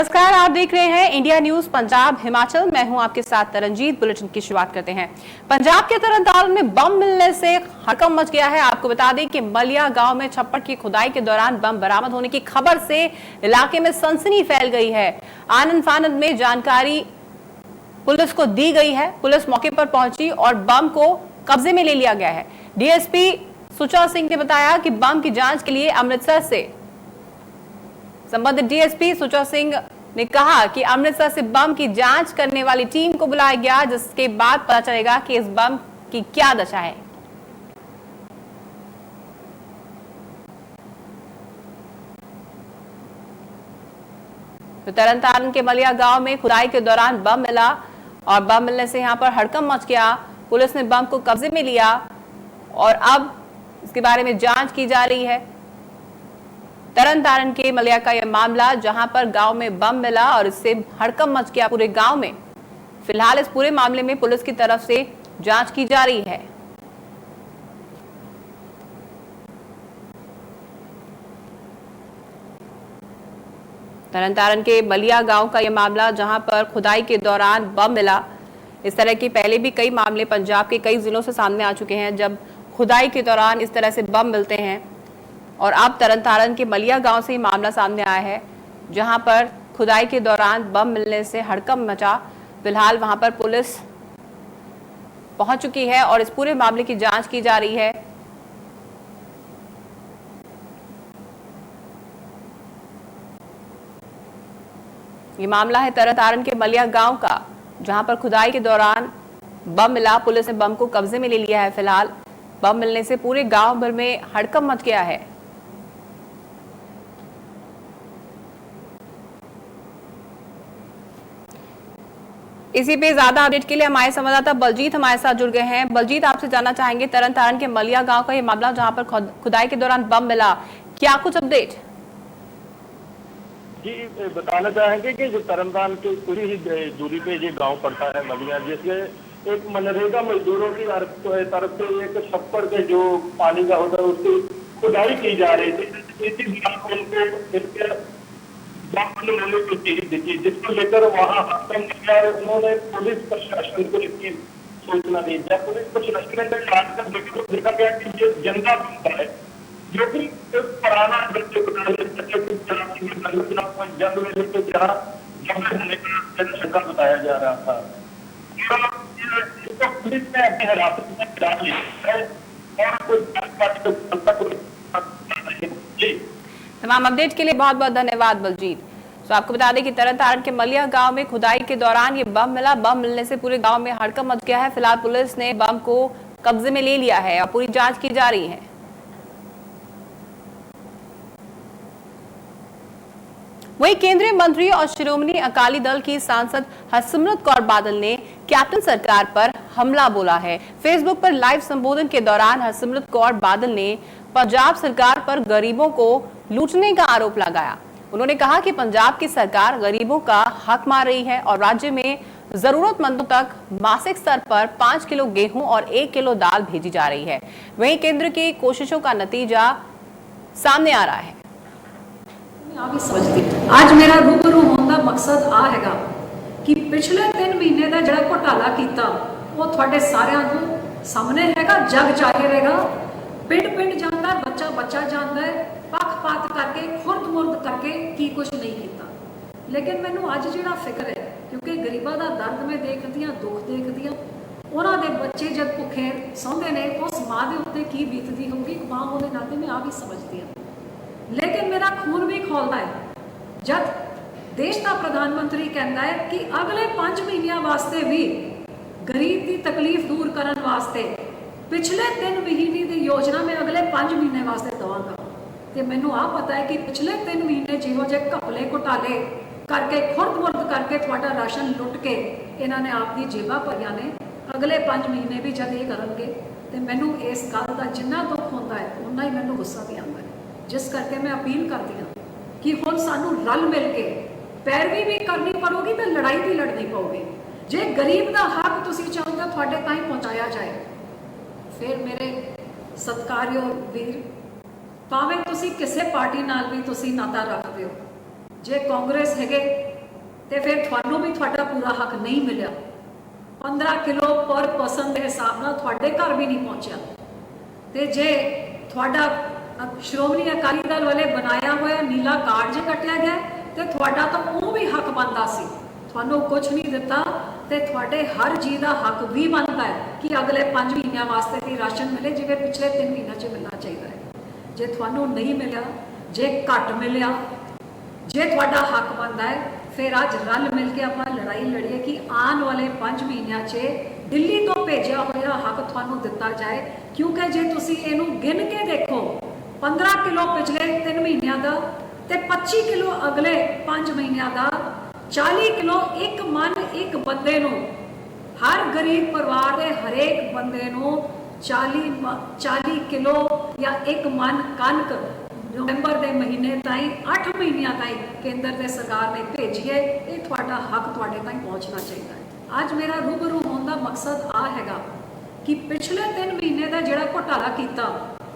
नमस्कार, आप देख रहे हैं इंडिया न्यूज पंजाब हिमाचल। मैं हूं आपके साथ तरनजीत। बुलेटिन की शुरुआत करते हैं। पंजाब के तरनतारन में बम मिलने से हड़कंप मच गया है। आपको बता दें कि मलिया गांव में छप्पर की खुदाई के दौरान बम बरामद होने की खबर से इलाके में सनसनी फैल गई है। आनंद फानंद में जानकारी पुलिस को दी गई है। पुलिस मौके पर पहुंची और बम को कब्जे में ले लिया गया है। डीएसपी सुचा सिंह ने बताया कि बम की जांच के लिए अमृतसर से संबंधित डीएसपी सुचा सिंह ने कहा कि अमृतसर से बम की जांच करने वाली टीम को बुलाया गया, जिसके बाद पता चलेगा कि इस बम की क्या दशा है। तो तरनतारन के मलिया गांव में खुदाई के दौरान बम मिला और बम मिलने से यहां पर हड़कंप मच गया। पुलिस ने बम को कब्जे में लिया और अब इसके बारे में जांच की जा रही है। तरनतारन के मलिया का यह मामला, जहां पर गांव में बम मिला और इससे हड़कंप मच गया पूरे गांव में। फिलहाल इस पूरे मामले में पुलिस की तरफ से जांच की जा रही है। तरनतारन के मलिया गांव का यह मामला, जहां पर खुदाई के दौरान बम मिला। इस तरह के पहले भी कई मामले पंजाब के कई जिलों से सामने आ चुके हैं, जब खुदाई के दौरान इस तरह से बम मिलते हैं। और अब तरनतारन के मलिया गांव से मामला सामने आया है, जहां पर खुदाई के दौरान बम मिलने से हड़कंप मचा। फिलहाल वहां पर पुलिस पहुंच चुकी है और इस पूरे मामले की जांच की जा रही है। ये मामला है तरनतारन के मलिया गांव का, जहां पर खुदाई के दौरान बम मिला। पुलिस ने बम को कब्जे में ले लिया है। फिलहाल बम मिलने से पूरे गांव भर में हड़कंप मच गया है। इसी पे ज्यादा अपडेट के लिए हमारे संवाददाता बलजीत हमारे साथ जुड़ गए हैं। बलजीत, आपसे जानना चाहेंगे तरनतारन के मलिया गांव का ये मामला, जहां पर खुदाई के दौरान बम मिला, क्या कुछ अपडेट? जी, बताना चाहेंगे कि जो तरनतारन के पूरी ही दूरी पे ये गांव पड़ता है मलिया, जिसके एक मनरेगा मजदूरों की तरफ से एक छप्पर के जो पानी का होता है उसकी खुदाई की जा रही थी। इसी जिसको लेकर वहाँ उन्होंने पुलिस प्रशासन को इसकी सूचना दी। जब पुलिस प्रशासन ने जांच कर देखा तो देखा गया कि ये जनता बनता है, जो कि पुराना जंग में लेकर जहाँ जंग होने का जनशंका बताया जा रहा था। इसको पुलिस ने अपनी हिरासत में डाल लिया है और तमाम अपडेट के लिए बहुत बहुत धन्यवाद बलजीत। तो आपको बता दें कि तरनतारन के मलिया गांव में खुदाई के दौरान ये बम मिला। बम मिलने से पूरे गांव में हड़कंप मच गया है। फिलहाल पुलिस ने बम को कब्जे में ले लिया है और पूरी जांच की जा रही है। वहीं केंद्रीय मंत्री और शिरोमणि अकाली दल की सांसद हरसिमरत कौर बादल ने कैप्टन सरकार पर हमला बोला है। फेसबुक पर लाइव संबोधन के दौरान हरसिमरत कौर बादल ने पंजाब सरकार पर गरीबों को लूटने का आरोप लगाया। उन्होंने कहा कि पंजाब की सरकार गरीबों का हक मार रही है और राज्य में जरूरतमंदों तक मासिक स्तर पर 5 किलो गेहूं और 1 किलो दाल भेजी जा रही है। वहीं केंद्र की कोशिशों का नतीजा सामने आ रहा है। आज मेरा रूबरू होने का मकसद आ हैगा कि पिछले 3 महीने का जो घोटाला किया वो थोड़े सारिਆਂ को सामने हैगा। जग जाहिरेगा, पिंड पिंड जाता है, बच्चा बच्चा जाता है, पक्षपात करके खुर्द मुर्द करके की कुछ नहीं किया। लेकिन मैनू अज जो फिक्र है, क्योंकि गरीबों का दर्द मैं देखती हाँ, दुख देखती हाँ, उन्होंने बच्चे जब भुखे सौंदे ने उस माँ के उत्ते की बीतती होगी, माँ होने नाते मैं आ भी समझती हाँ। लेकिन मेरा खून भी खोलता है जब देश का प्रधानमंत्री कहता है कि अगले 5 महीनों वास्ते भी गरीब की तकलीफ दूर करने वास्ते पिछले 3 महीने की योजना में अगले 5 महीने वास्ते देवांगा। तो मैनू आ पता है कि पिछले 3 महीने जिहो जे घपले घोटाले करके खुर्द मुर्द करके थोड़ा राशन लुट के इन्होंने आपकी जेबा भरिया ने, अगले 5 महीने भी जब ये करेंगे तो मैनू इस गल का जिन्ना दुख होता है उन्ना ही मैनू गुस्सा भी आता है। जिस करके मैं अपील करती हूँ कि हुण सानू रल मिल के पैरवी भी करनी पड़ेगी तो लड़ाई भी लड़नी पड़ेगी। जे गरीब का हक तुसीं चाहुंदे हो तुहाडे ताईं पहुँचाया जाए, फिर मेरे सत्कारयोग वीर, भावें तुसीं किसी पार्टी नाल भी तुसीं नाता रखते हो, जे कांग्रेस है ਤੇ ਫਿਰ ਤੁਹਾਨੂੰ ਵੀ ਤੁਹਾਡਾ ਪੂਰਾ ਹੱਕ ਨਹੀਂ ਮਿਲਿਆ। 15 ਕਿਲੋ ਪਰ ਪਰਸਨ ਦੇ ਹਿਸਾਬ ਨਾਲ ਤੁਹਾਡੇ ਘਰ ਵੀ ਨਹੀਂ ਪਹੁੰਚਿਆ। ਤੇ ਜੇ ਤੁਹਾਡਾ ਸ਼੍ਰੋਮਣੀ ਅਕਾਲੀ ਦਲ ਵਾਲੇ ਬਣਾਇਆ ਹੋਇਆ ਨੀਲਾ ਕਾਰਡ ਜੇ ਕੱਟਿਆ ਗਿਆ ਤੇ ਤੁਹਾਡਾ ਤਾਂ ਉਹ ਵੀ ਹੱਕ ਬਣਦਾ ਸੀ। ਤੁਹਾਨੂੰ ਕੁਝ ਨਹੀਂ ਦਿੱਤਾ ਤੇ ਤੁਹਾਡੇ ਹਰ ਜੀ ਦਾ ਹੱਕ ਵੀ ਬਣਦਾ ਹੈ ਕਿ ਅਗਲੇ 5 ਮਹੀਨਿਆਂ ਵਾਸਤੇ ਵੀ ਰਾਸ਼ਨ ਮਿਲੇ ਜਿਵੇਂ ਪਿਛਲੇ 3 ਮਹੀਨਿਆਂ 'ਚ ਮਿਲਣਾ ਚਾਹੀਦਾ ਹੈ। ਜੇ ਤੁਹਾਨੂੰ ਨਹੀਂ ਮਿਲਿਆ, ਜੇ ਘੱਟ ਮਿਲਿਆ, ਜੇ ਤੁਹਾਡਾ ਹੱਕ ਬਣਦਾ ਹੈ, ਫਿਰ ਅੱਜ ਰਲ ਮਿਲ ਕੇ ਆਪਾਂ ਲੜਾਈ ਲੜੀਏ ਕਿ ਆਉਣ ਵਾਲੇ 5 ਮਹੀਨਿਆਂ 'ਚ ਦਿੱਲੀ ਤੋਂ ਭੇਜਿਆ ਹੋਇਆ ਹੱਕ ਤੁਹਾਨੂੰ ਦਿੱਤਾ ਜਾਏ। ਕਿਉਂਕਿ ਜੇ ਤੁਸੀਂ ਇਹਨੂੰ ਗਿਣ ਕੇ ਦੇਖੋ, 15 ਕਿਲੋ ਪਿਛਲੇ 3 ਮਹੀਨਿਆਂ ਦਾ ਤੇ 25 ਕਿਲੋ ਅਗਲੇ 5 ਮਹੀਨਿਆਂ ਦਾ, 40 ਕਿਲੋ ਇੱਕ ਮਨ ਇੱਕ ਬੰਦੇ ਨੂੰ, ਹਰ ਗਰੀਬ ਪਰਿਵਾਰ ਦੇ ਹਰੇਕ ਬੰਦੇ ਨੂੰ 40 ਕਿਲੋ ਜਾਂ ਇੱਕ ਮਨ ਕਣਕ ਨਵੰਬਰ ਦੇ ਮਹੀਨੇ ਤਾਈਂ 8 ਮਹੀਨਿਆਂ ਤਾਈਂ ਕੇਂਦਰ ਦੇ ਸਰਕਾਰ ਨੇ ਭੇਜੀ ਹੈ। ਇਹ ਤੁਹਾਡਾ ਹੱਕ ਤੁਹਾਡੇ ਤਾਈਂ ਪਹੁੰਚਣਾ ਚਾਹੀਦਾ ਹੈ। ਅੱਜ ਮੇਰਾ ਰੂਬਰੂ ਹੋਣ ਦਾ ਮਕਸਦ ਆ ਹੈਗਾ ਕਿ ਪਿਛਲੇ 3 ਮਹੀਨੇ ਦਾ ਜਿਹੜਾ ਘੁਟਾਲਾ ਕੀਤਾ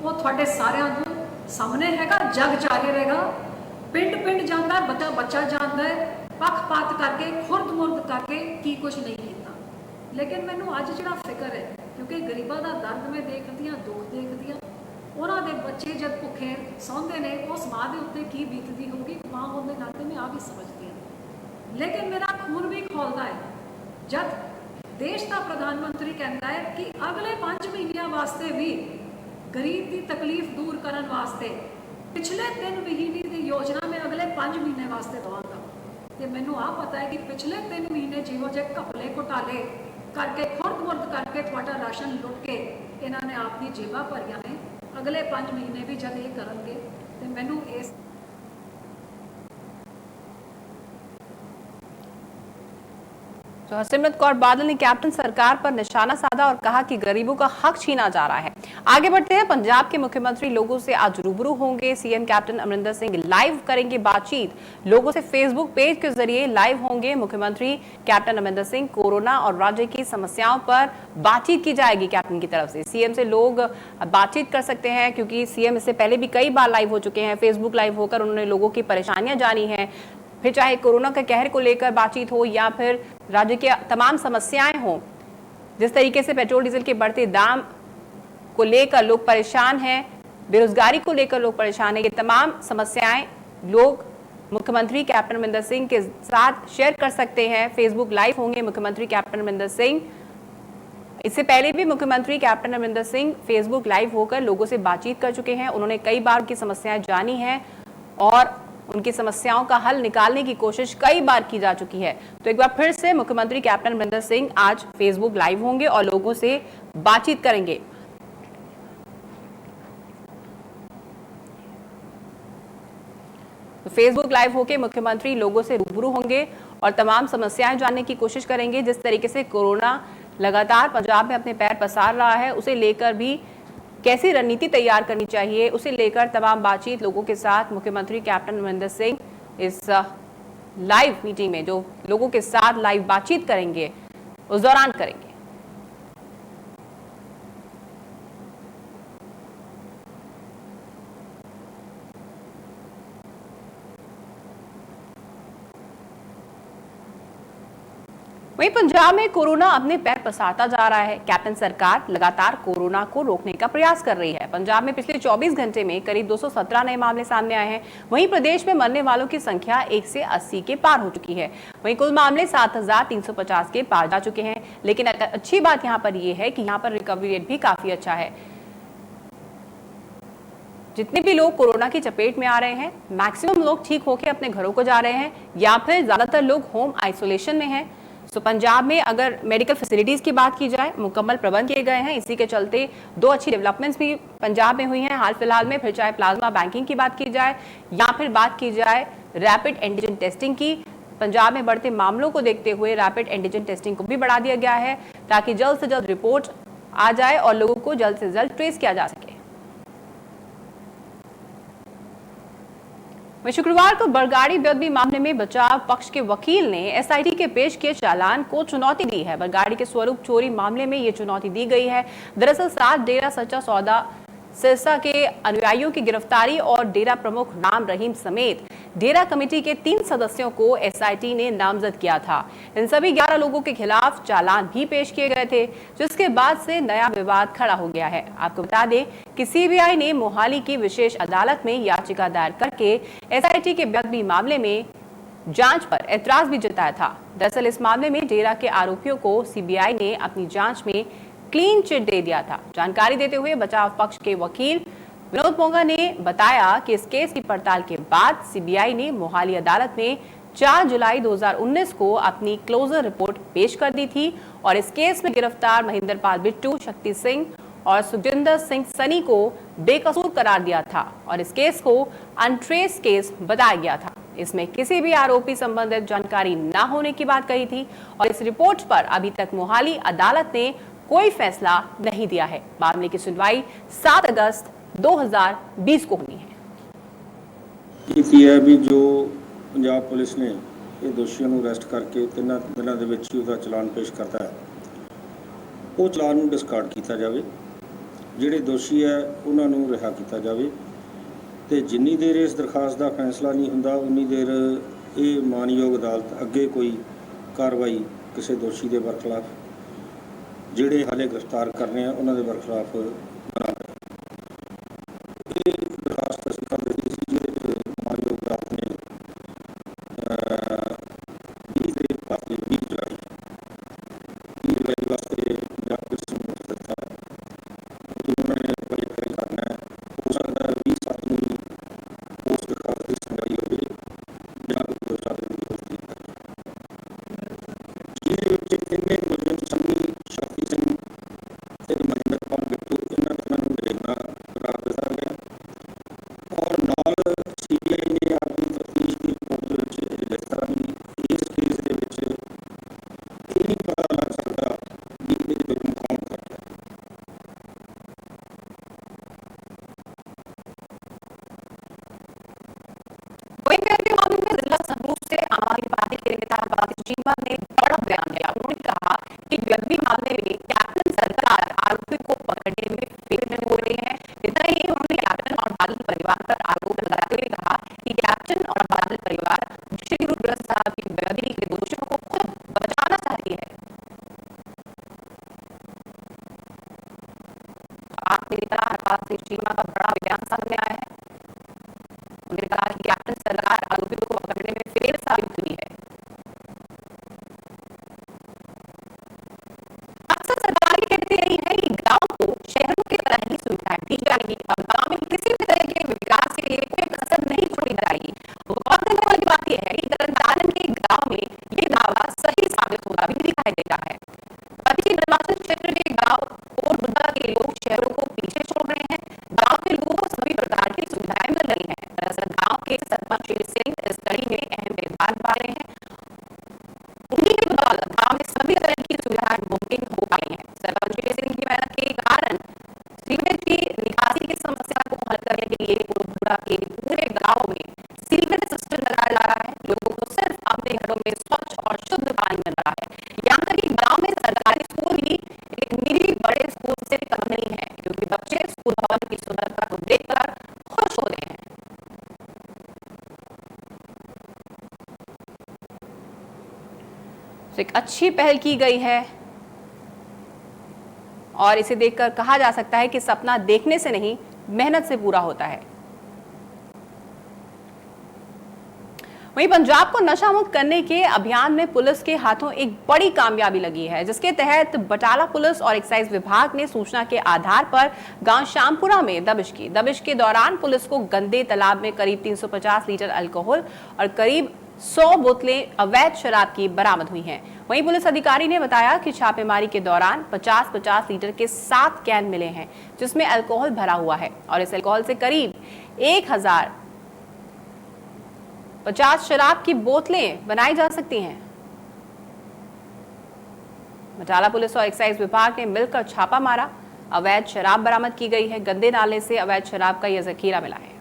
ਉਹ ਤੁਹਾਡੇ ਸਾਰਿਆਂ ਨੂੰ ਸਾਹਮਣੇ ਹੈਗਾ, ਜਗ ਜਾਹਿਰ ਹੈਗਾ। ਪਿੰਡ ਪਿੰਡ ਜਾਂਦਾ, ਬੱਚਾ ਬੱਚਾ ਜਾਂਦਾ ਹੈ, ਪੱਖਪਾਤ ਕਰਕੇ, ਖੁਰਦ-ਮੁਰਦ ਕਰਕੇ ਕੀ ਕੁਝ ਨਹੀਂ ਕੀਤਾ। ਲੇਕਿਨ ਮੈਨੂੰ ਅੱਜ ਜਿਹੜਾ ਫਿਕਰ ਹੈ, ਕਿਉਂਕਿ ਗਰੀਬਾਂ ਦਾ ਦਰਦ ਮੈਂ ਦੇਖਦੀ ਹਾਂ, ਦੁੱਖ ਦੇਖਦੀ ਹਾਂ, ਉਹਨਾਂ ਦੇ ਬੱਚੇ ਜਦ ਭੁੱਖੇ ਸੌਂਦੇ ਨੇ ਉਸ ਮਾਂ ਦੇ ਉੱਤੇ ਕੀ ਬੀਤਦੀ ਹੋਊਗੀ, ਮਾਂ ਹੋਣ ਦੇ ਨਾਤੇ ਮੈਂ ਆ ਵੀ ਸਮਝਦੀ ਹਾਂ। ਲੇਕਿਨ ਮੇਰਾ ਖੂਨ ਵੀ ਖੌਲਦਾ ਹੈ ਜਦ ਦੇਸ਼ ਦਾ ਪ੍ਰਧਾਨ ਮੰਤਰੀ ਕਹਿੰਦਾ ਹੈ ਕਿ ਅਗਲੇ 5 ਮਹੀਨਿਆਂ ਵਾਸਤੇ ਵੀ ਗਰੀਬ ਦੀ ਤਕਲੀਫ ਦੂਰ ਕਰਨ ਵਾਸਤੇ ਪਿਛਲੇ 3 ਮਹੀਨੇ ਦੀ ਯੋਜਨਾ ਮੈਂ ਅਗਲੇ 5 ਮਹੀਨੇ ਵਾਸਤੇ ਦਵਾਂਗਾ। ਤੇ ਮੈਨੂੰ ਆ ਪਤਾ ਹੈ ਕਿ ਪਿਛਲੇ 3 ਮਹੀਨੇ ਜਿਹੋ ਜਿਹੇ ਘਪਲੇ ਘੁਟਾਲੇ ਕਰਕੇ, ਖੁਰਦ-ਮੁਰਦ ਕਰਕੇ ਤੁਹਾਡਾ ਰਾਸ਼ਨ ਲੁੱਟ ਕੇ ਇਹਨਾਂ ਨੇ ਆਪਣੀ ਜੇਬਾਂ ਭਰੀਆਂ ਨੇ। ਅਗਲੇ 5 ਮਹੀਨੇ ਵੀ ਜਦ ਇਹ ਕਰਨਗੇ ਤੇ ਮੈਨੂੰ ਇਸ तो हरसिमरत कौर बादल ने कैप्टन सरकार पर निशाना साधा और कहा कि गरीबों का हक छीना जा रहा है। आगे बढ़ते हैं, पंजाब के मुख्यमंत्री लोगों से आज रूबरू होंगे। CM captain Amarinder Singh live करेंगे बातचीत, लोगों से फेसबुक पेज के जरिए लाइव होंगे। मुख्यमंत्री कैप्टन अमरिंदर सिंह कोरोना और राज्य की समस्याओं पर बातचीत की जाएगी कैप्टन की तरफ से। सीएम से लोग बातचीत कर सकते हैं क्योंकि सीएम इससे पहले भी कई बार लाइव हो चुके हैं। फेसबुक लाइव होकर उन्होंने लोगों की परेशानियां जानी है, फिर चाहे कोरोना के कहर को लेकर बातचीत हो या फिर राज्य की तमाम समस्याएं हों। जिस तरीके से पेट्रोल डीजल के बढ़ते दाम को लेकर लोग परेशान हैं, बेरोजगारी को लेकर लोग परेशान हैं, ये तमाम समस्याएं लोग मुख्यमंत्री कैप्टन अमरिंदर सिंह के साथ शेयर कर सकते हैं। फेसबुक लाइव होंगे मुख्यमंत्री कैप्टन अमरिंदर सिंह। इससे पहले भी मुख्यमंत्री captain Amarinder Singh Facebook live होकर लोगों से बातचीत कर चुके हैं। उन्होंने कई बार उनकी समस्याएं जानी हैं और उनकी समस्याओं का हल निकालने की कोशिश कई बार की जा चुकी है। तो एक बार फिर से मुख्यमंत्री कैप्टन अमरिंदर सिंह आज फेसबुक लाइव होंगे और लोगों से बातचीत करेंगे। तो फेसबुक लाइव होकर मुख्यमंत्री लोगों से रूबरू होंगे और तमाम समस्याएं जानने की कोशिश करेंगे। जिस तरीके से कोरोना लगातार पंजाब में अपने पैर पसार रहा है, उसे लेकर भी कैसी रणनीति तैयार करनी चाहिए, उसे लेकर तमाम बातचीत लोगों के साथ मुख्यमंत्री कैप्टन अमरिंदर सिंह इस लाइव मीटिंग में जो लोगों के साथ लाइव बातचीत करेंगे उस दौरान करेंगे। वहीं पंजाब में कोरोना अपने पैर पसारता जा रहा है। कैप्टन सरकार लगातार कोरोना को रोकने का प्रयास कर रही है। पंजाब में पिछले 24 घंटे में करीब 217 नए मामले सामने आए हैं। वहीं प्रदेश में मरने वालों की संख्या 1 से 80 के पार हो चुकी है। वहीं कुल मामले 7350 के पार जा चुके हैं। लेकिन अच्छी बात यहाँ पर यह है कि यहाँ पर रिकवरी रेट भी काफी अच्छा है। जितने भी लोग कोरोना की चपेट में आ रहे हैं, मैक्सिमम लोग ठीक होकर अपने घरों को जा रहे हैं या फिर ज्यादातर लोग होम आइसोलेशन में हैं। तो पंजाब में अगर मेडिकल फैसिलिटीज की बात की जाए, मुकम्मल प्रबंध किए गए हैं। इसी के चलते 2 अच्छी डेवलपमेंट्स भी पंजाब में हुई हैं हाल फिलहाल में। फिर चाहे प्लाज्मा बैंकिंग की बात की जाए या फिर बात की जाए रैपिड एंटीजन टेस्टिंग की, पंजाब में बढ़ते मामलों को देखते हुए रैपिड एंटीजन टेस्टिंग को भी बढ़ा दिया गया है ताकि जल्द से जल्द रिपोर्ट आ जाए और लोगों को जल्द से जल्द ट्रेस किया जा सके। शुक्रवार को बरगाड़ी बेदबी मामले में बचाव पक्ष के वकील ने एसआईटी के पेश किए चालान को चुनौती दी है। बरगाड़ी के स्वरूप चोरी मामले में ये चुनौती दी गई है। दरअसल 7 डेरा सच्चा सौदा सिरसा के अनुयायियों की गिरफ्तारी और डेरा प्रमुख राम रहीम समेत डेरा कमेटी के 3 सदस्यों को एसआईटी ने नामजद किया था। इन सभी 11 लोगों के खिलाफ चालान भी पेश किए गए थे, जिसके बाद से नया विवाद खड़ा हो गया है। आपको बता दें कि सीबीआई ने मोहाली की विशेष अदालत में याचिका दायर करके एसआईटी के बेदबी मामले में जांच पर ऐतराज भी जताया था। दरअसल इस मामले में डेरा के आरोपियों को सीबीआई ने अपनी जांच में क्लीन चिट दे दिया था। जानकारी देते हुए बचाव पक्ष के वकील विनोद मोंगा ने बताया कि इस केस की पड़ताल के बाद सीबीआई ने मोहाली अदालत में 4 जुलाई 2019 को अपनी क्लोजर रिपोर्ट पेश कर दी थी और इस केस में गिरफ्तार महेंद्र पाल बिट्टू, शक्ति सिंह और सुखजिंदर सिंह सनी को बेकसूर करार दिया था और इस केस को अनट्रेस केस बताया गया था। इसमें किसी भी आरोपी संबंधित जानकारी न होने की बात कही थी और इस रिपोर्ट पर अभी तक मोहाली अदालत ने कोई फैसला नहीं दिया है। मामले की सुनवाई 7 अगस्त 2020 को होनी है। है भी जो पंजाब पुलिस ने ये दोषियों को अरेस्ट करके 3 दिनों के विच ही उसका चलान पेश करता है, वो चलान को डिस्कार्ड किया जाए, ਜਿਹੜੇ दोषी है उन्होंने रिहा किया जाए तो जिन्नी देर इस दरखास्त का फैसला नहीं होंदा उन्नी देर ये मानयोग अदालत अगे कोई कार्रवाई किसी दोषी के बरखिलाफ ਜਿਹੜੇ हाले गिरफ्तार करने हैं उन्होंने बरखिलाफ ना दरखास्त असीं कर ਦਿੱਤੀ ਸੀ, ਜਿਹਦੇ ਵਿੱਚ मानयोग अदालत ने 20 जुलाई वास्ते पंजाब पुलिस ਨੂੰ ਨੋਟਿਸ ਦਿੱਤਾ कि उन्होंने वेरीफाई करना है। हो सकता है 20/7 ਨੂੰ उस दरखास्त की सुनवाई होगी ਜਾਂ ਕੋਈ ਸਾਧਨ ਦੀ ਹੋਵੇਗੀ। ਜਿਹਦੇ ਵਿੱਚ ਤਿੰਨੇ ਮੁਲਜ਼ਮ ਸੰਨੀ, ਸ਼ਕਤੀ ਸਿੰਘ ਤੇ ਮਹਿੰਦਰ ਪਾਲ ਬਿੱਟੂ ਇਹਨਾਂ ਤਿੰਨਾਂ ਨੂੰ ਨਰੇਗਾ ਕਰਾਰ ਦਿੱਤਾ ਗਿਆ और ਨਾਲ सीबीआई ने अपनी तफ्तीश की रिपोर्ट ਦੇ ਵਿੱਚ ਇਹ ਲਿਖਤਾ ਵੀ ਇਸ ਕੇਸ ਦੇ ਵਿੱਚ ਇਹ ਨਹੀਂ ਪਤਾ ਲੱਗ ਸਕਦਾ ਵੀ ਇਹ ਜੁਰਮ ਕੌਣ ਕਰਦਾ। मामले में जिला संगरूर से आम आदमी पार्टी के नेता हरपाल सिंह चीमा ने बड़ा बयान दिया। उन्होंने कहा कि बेदबी मामले में कैप्टन सरकार आरोपी को पकड़ने में फेल नहीं हो रही है। इतना ही उन्होंने कैप्टन और बादल परिवार पर आरोप लगाते हुए कहा कि कैप्टन और बादल परिवार श्री गुरु ग्रंथ साहब की बेदबी के दोषियों को खुद बचाना चाहती है। आप नेता हरपाल सिंह चीमा का बड़ा बयान सामने आया है। उन्होंने कहा कि कैप्टन सरकार आरोपियों को पकड़ने में फेल साबित हुई है। अक्सर सरकार ये कहती रही है कि गांव को शहरों की तरह ही सुविधाएं दी जाएगी। अब गांव में किसी भी तरह के विकास के लिए कोई कसर नहीं छोड़ी जाएगी। गौर करने वाली बात यह है कि तरनतारन के गांव में ये दावा सही साबित होता भी दिखाई देता है। पश्चिमी निर्वाचन क्षेत्र के गांव और बुद्धा के लोग शहरों को पीछे छोड़ रहे हैं। गांव के लोगों को सभी प्रकार की सुविधाएं मिल रही हैं। दरअसल गांव के सरपंच श्री सिंह इस कड़ी में अहम किरदार निभा रहे हैं। उन्हीं की बदौलत गांव में सभी तरह की सुविधाएं मुमकिन हो पाई हैं। सरपंच श्री सिंह की मेहनत के कारण सीवरेज की निकासी की समस्या को हल करने के लिए बुद्धा के पूरे गांव में सीवरेज सिस्टम लगाया जा रहा है। लोगों को सिर्फ अपने घरों में स्वच्छ और शुद्ध पानी मिल रहा है। यहाँ तक कि गांव में सरकारी स्कूल भी एक निजी बड़े स्कूल से कम नहीं है, क्योंकि बच्चे स्कूल भवन की सुंदरता को देखकर खुश होते हैं। तो एक अच्छी पहल की गई है और इसे देखकर कहा जा सकता है कि सपना देखने से नहीं, मेहनत से पूरा होता है। वहीं पंजाब को नशा मुक्त करने के अभियान में पुलिस के हाथों एक बड़ी कामयाबी लगी है, जिसके तहत बटाला पुलिस और एक्साइज विभाग ने सूचना के आधार पर गांव शामपुरा में दबिश की। दबिश के दौरान पुलिस को गंदे तालाब में करीब 350 लीटर अल्कोहल और करीब 100 बोतलें अवैध शराब की बरामद हुई हैं। वहीं पुलिस अधिकारी ने बताया कि छापेमारी के दौरान 50-50 लीटर के 7 कैन मिले हैं, जिसमें अल्कोहल भरा हुआ है और इस अल्कोहल से करीब 1050 शराब की बोतलें बनाई जा सकती हैं। बटाला पुलिस और एक्साइज विभाग ने मिलकर छापा मारा। अवैध शराब बरामद की गई है। गंदे नाले से अवैध शराब का यह जखीरा मिला है।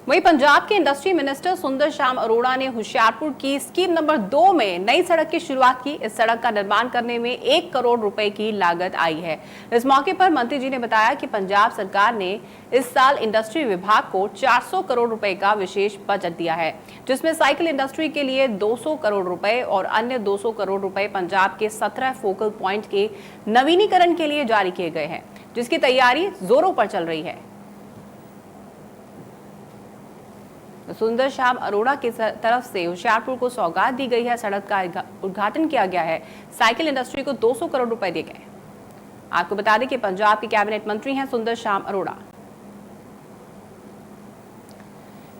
वहीं पंजाब के इंडस्ट्री मिनिस्टर सुंदर श्याम अरोड़ा ने होशियारपुर की स्कीम नंबर 2 में नई सड़क की शुरुआत की। इस सड़क का निर्माण करने में 1 करोड़ रुपए की लागत आई है। इस मौके पर मंत्री जी ने बताया कि पंजाब सरकार ने इस साल इंडस्ट्री विभाग को 400 करोड़ रुपए का विशेष बजट दिया है, जिसमें साइकिल इंडस्ट्री के लिए 200 करोड़ रुपए और अन्य 200 करोड़ रुपए पंजाब के 17 फोकल प्वाइंट के नवीनीकरण के लिए जारी किए गए हैं, जिसकी तैयारी जोरों पर चल रही है। सुंदर श्याम अरोड़ा की तरफ से होशियारपुर को सौगात दी गई है। सड़क का उद्घाटन किया गया है। साइकिल इंडस्ट्री को 200 करोड़ रुपए दिए गए। आपको बता दें कि पंजाब के कैबिनेट मंत्री हैं सुंदर श्याम अरोड़ा।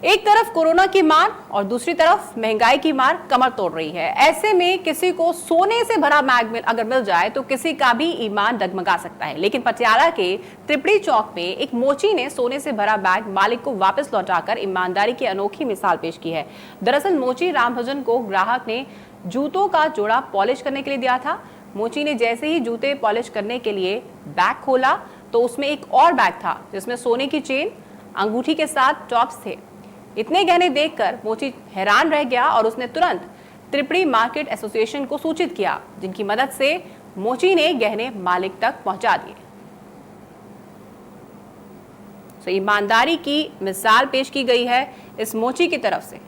एक तरफ कोरोना की मार और दूसरी तरफ महंगाई की मार कमर तोड़ रही है। ऐसे में किसी को सोने से भरा बैग अगर मिल जाए तो किसी का भी ईमान डगमगा सकता है। लेकिन पटियाला के त्रिपड़ी चौक में एक मोची ने सोने से भरा बैग मालिक को वापस लौटाकर ईमानदारी की अनोखी मिसाल पेश की है। दरअसल मोची रामभजन को ग्राहक ने जूतों का जोड़ा पॉलिश करने के लिए दिया था। मोची ने जैसे ही जूते पॉलिश करने के लिए बैग खोला तो उसमें एक और बैग था, जिसमें सोने की चेन, अंगूठी के साथ टॉप्स थे। इतने गहने देखकर मोची हैरान रह गया और उसने तुरंत त्रिपुरी मार्केट एसोसिएशन को सूचित किया, जिनकी मदद से मोची ने गहने मालिक तक पहुंचा दिए। तो ईमानदारी की मिसाल पेश की गई है इस मोची की तरफ से।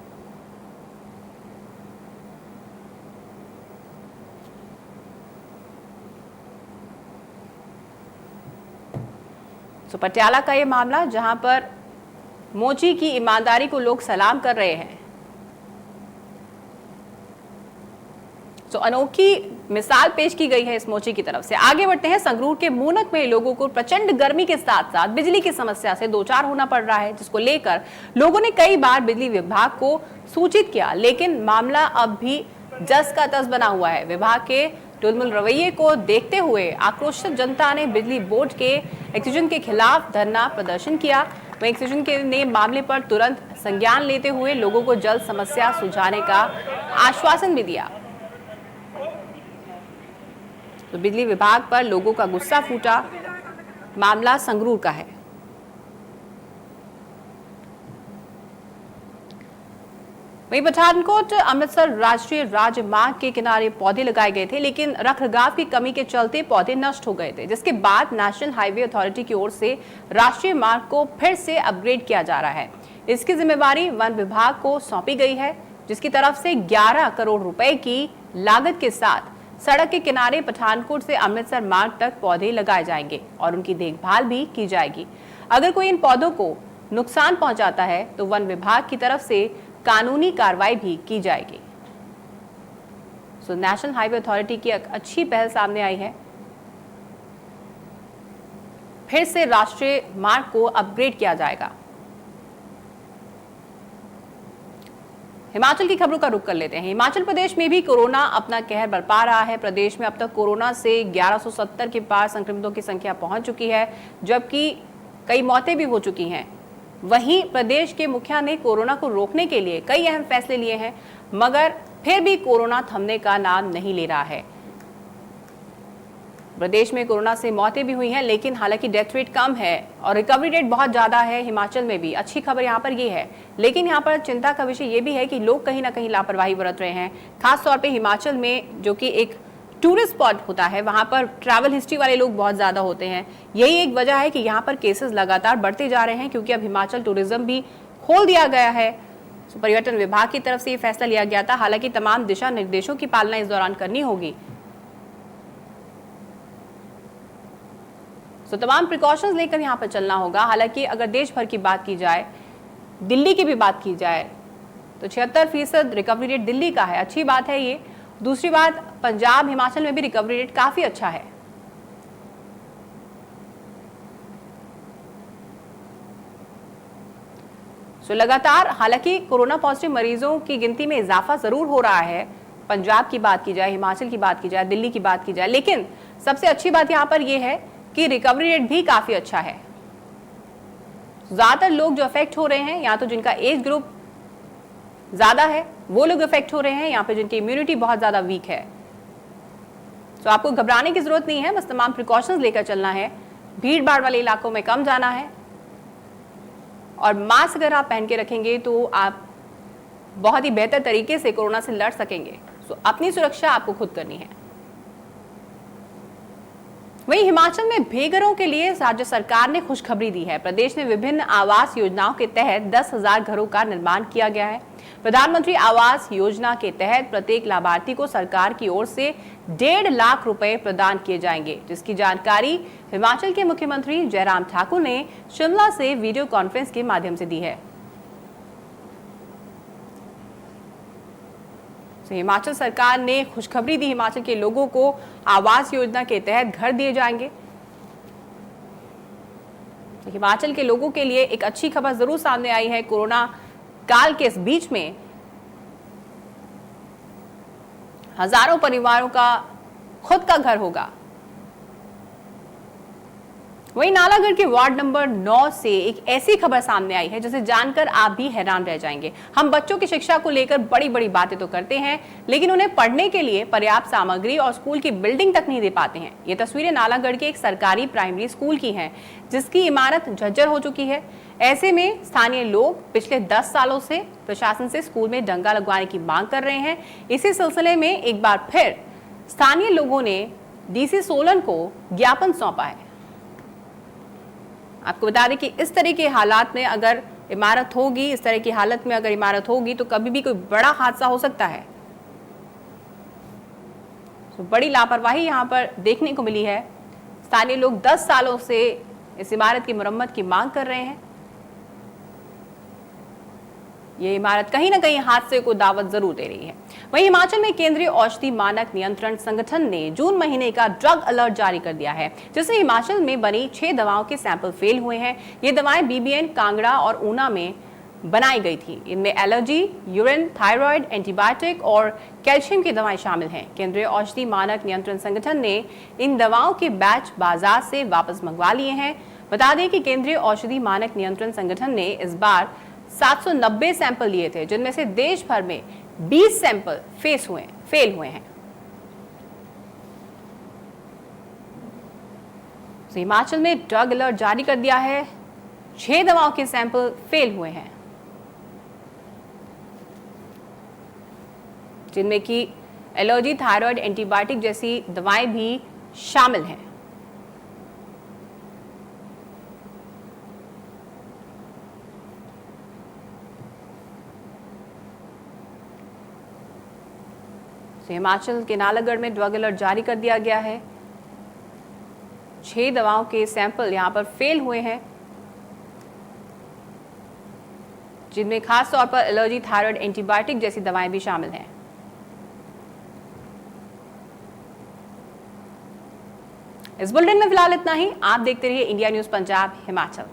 तो पटियाला का यह मामला, जहां पर मोची की ईमानदारी को लोग सलाम कर रहे हैं। तो अनोखी मिसाल पेश की गई है इस मोची की तरफ से। आगे बढ़ते हैं। संगरूर के मूनक में लोगों को प्रचंड गर्मी के साथ साथ बिजली की समस्या से दो चार होना पड़ रहा है, जिसको लेकर लोगों ने कई बार बिजली विभाग को सूचित किया, लेकिन मामला अब भी जस का तस बना हुआ है। विभाग के टुलमुल रवैये को देखते हुए आक्रोशित जनता ने बिजली बोर्ड के एक्सीजन के खिलाफ धरना प्रदर्शन किया। वहीं एक्सीजन के ने मामले पर तुरंत संज्ञान लेते हुए लोगों को जल्द समस्या सुलझाने का आश्वासन भी दिया। तो बिजली विभाग पर लोगों का गुस्सा फूटा। मामला संगरूर का है। वहीं पठानकोट अमृतसर राष्ट्रीय राजमार्ग के किनारे पौधे लगाए गए थे, लेकिन रखरखाव की कमी के चलते पौधे नष्ट हो गए थे, जिसके बाद नेशनल हाईवे अथॉरिटी की ओर से राष्ट्रीय मार्ग को फिर से अपग्रेड किया जा रहा है। इसकी जिम्मेवारी वन विभाग को सौंपी गई है, जिसकी तरफ से 11 करोड़ रुपए की लागत के साथ सड़क के किनारे पठानकोट से अमृतसर मार्ग तक पौधे लगाए जाएंगे और उनकी देखभाल भी की जाएगी। अगर कोई इन पौधों को नुकसान पहुंचाता है तो वन विभाग की तरफ से कानूनी कार्रवाई भी की जाएगी। नेशनल हाईवे अथॉरिटी की एक अच्छी पहल सामने आई है। फिर से राष्ट्रीय मार्ग को अपग्रेड किया जाएगा। हिमाचल की खबरों का रुख कर लेते हैं। हिमाचल प्रदेश में भी कोरोना अपना कहर बरपा रहा है। प्रदेश में अब तक कोरोना से 1170 के पार संक्रमितों की संख्या पहुंच चुकी है, जबकि कई मौतें भी हो चुकी हैं। वहीं प्रदेश के मुखिया ने कोरोना को रोकने के लिए कई अहम फैसले लिए हैं, मगर फिर भी कोरोना थमने का नाम नहीं ले रहा है। प्रदेश में कोरोना से मौतें भी हुई हैं, लेकिन हालांकि डेथ रेट कम है और रिकवरी रेट बहुत ज्यादा है हिमाचल में भी। अच्छी खबर यहाँ पर ये है, लेकिन यहाँ पर चिंता का विषय ये भी है कि लोग कहीं ना कहीं लापरवाही बरत रहे हैं। खासतौर पे हिमाचल में, जो कि एक टूरिस्ट स्पॉट होता है, वहां पर ट्रैवल हिस्ट्री वाले लोग बहुत ज्यादा होते हैं। यही एक वजह है कि यहाँ पर केसेस लगातार बढ़ते जा रहे हैं, क्योंकि अब हिमाचल टूरिज्म भी खोल दिया गया है। पर्यटन विभाग की तरफ से ये फैसला लिया गया था। हालांकि तमाम दिशा निर्देशों की पालना इस दौरान करनी होगी। तो तमाम प्रिकॉशंस लेकर यहाँ पर चलना होगा। हालांकि अगर देश भर की बात की जाए, दिल्ली की भी बात की जाए, तो 76% रिकवरी रेट दिल्ली का है। अच्छी बात है ये। दूसरी बात, पंजाब हिमाचल में भी रिकवरी रेट काफी अच्छा है। तो लगातार हालांकि कोरोना पॉजिटिव मरीजों की गिनती में इजाफा जरूर हो रहा है। पंजाब की बात की जाए, हिमाचल की बात की जाए, दिल्ली की बात की जाए, लेकिन सबसे अच्छी बात यहाँ पर यह है कि रिकवरी रेट भी काफी अच्छा है। ज्यादातर लोग जो अफेक्ट हो रहे हैं, या तो जिनका एज ग्रुप ज्यादा है वो लोग इफेक्ट हो रहे हैं, यहाँ पे जिनकी इम्यूनिटी बहुत ज्यादा वीक है। तो आपको घबराने की जरूरत नहीं है, बस तमाम प्रिकॉशंस लेकर चलना है। भीड़ भाड़ वाले इलाकों में कम जाना है और मास्क अगर आप पहन के रखेंगे तो आप बहुत ही बेहतर तरीके से कोरोना से लड़ सकेंगे। तो अपनी सुरक्षा आपको खुद करनी है। वहीं हिमाचल में बेघरों के लिए राज्य सरकार ने खुशखबरी दी है। प्रदेश में विभिन्न आवास योजनाओं के तहत 10,000 घरों का निर्माण किया गया है। प्रधानमंत्री आवास योजना के तहत प्रत्येक लाभार्थी को सरकार की ओर से 1.5 लाख रुपए प्रदान किए जाएंगे, जिसकी जानकारी हिमाचल के मुख्यमंत्री जयराम ठाकुर ने शिमला से वीडियो कॉन्फ्रेंस के माध्यम से दी है। हिमाचल सरकार ने खुशखबरी दी, हिमाचल के लोगों को आवास योजना के तहत घर दिए जाएंगे। हिमाचल के लोगों के लिए एक अच्छी खबर जरूर सामने आई है। कोरोना काल के इस बीच में हजारों परिवारों का खुद का घर होगा। वहीं नालागढ़ के वार्ड नंबर 9 से एक ऐसी खबर सामने आई है जिसे जानकर आप भी हैरान रह जाएंगे। हम बच्चों की शिक्षा को लेकर बड़ी बड़ी बातें तो करते हैं, लेकिन उन्हें पढ़ने के लिए पर्याप्त सामग्री और स्कूल की बिल्डिंग तक नहीं दे पाते हैं। ये तस्वीरें नालागढ़ के एक सरकारी प्राइमरी स्कूल की हैं, जिसकी इमारत जर्जर हो चुकी है। ऐसे में स्थानीय लोग पिछले 10 सालों से प्रशासन से स्कूल में डंगा लगवाने की मांग कर रहे हैं। इसी सिलसिले में एक बार फिर स्थानीय लोगों ने डीसी सोलन को ज्ञापन सौंपा है। आपको बता दें कि इस तरह के हालात में अगर इमारत होगी, इस तरह की हालत में अगर इमारत होगी तो कभी भी कोई बड़ा हादसा हो सकता है। तो बड़ी लापरवाही यहां पर देखने को मिली है। स्थानीय लोग 10 सालों से इस इमारत की मरम्मत की मांग कर रहे हैं। ये इमारत कहीं ना कहीं हादसे को दावत जरूर दे रही है। वहीं हिमाचल में केंद्रीय औषधि मानक नियंत्रण संगठन ने जून महीने का ड्रग अलर्ट जारी कर दिया है, जिससे हिमाचल में बनी 6 दवाओं के सैंपल फेल हुए हैं। ये दवाएं बीबीएन, कांगड़ा और ऊना में बनाई गई थी। इनमें एलर्जी, यूरिन, थायराइड, एंटीबायोटिक और कैल्शियम की दवाएं शामिल हैं। केंद्रीय औषधि मानक नियंत्रण संगठन ने इन दवाओं के बैच बाजार से वापस मंगवा लिए हैं। बता दें कि केंद्रीय औषधि मानक नियंत्रण संगठन ने इस बार 790 सैंपल लिए थे, जिनमें से देश भर में 20 सैंपल फेल हुए हैं। हिमाचल में ड्रग अलर्ट जारी कर दिया है। 6 दवाओं के सैंपल फेल हुए हैं, जिनमें कि एलर्जी, थायराइड, एंटीबायोटिक जैसी दवाएं भी शामिल हैं। हिमाचल के नालागढ़ में ड्रग अलर्ट जारी कर दिया गया है। 6 दवाओं के सैंपल यहां पर फेल हुए हैं, जिनमें खास तौर पर एलर्जी, थायराइड, एंटीबायोटिक जैसी दवाएं भी शामिल हैं। इस बुलेटिन में फिलहाल इतना ही। आप देखते रहिए इंडिया न्यूज पंजाब हिमाचल।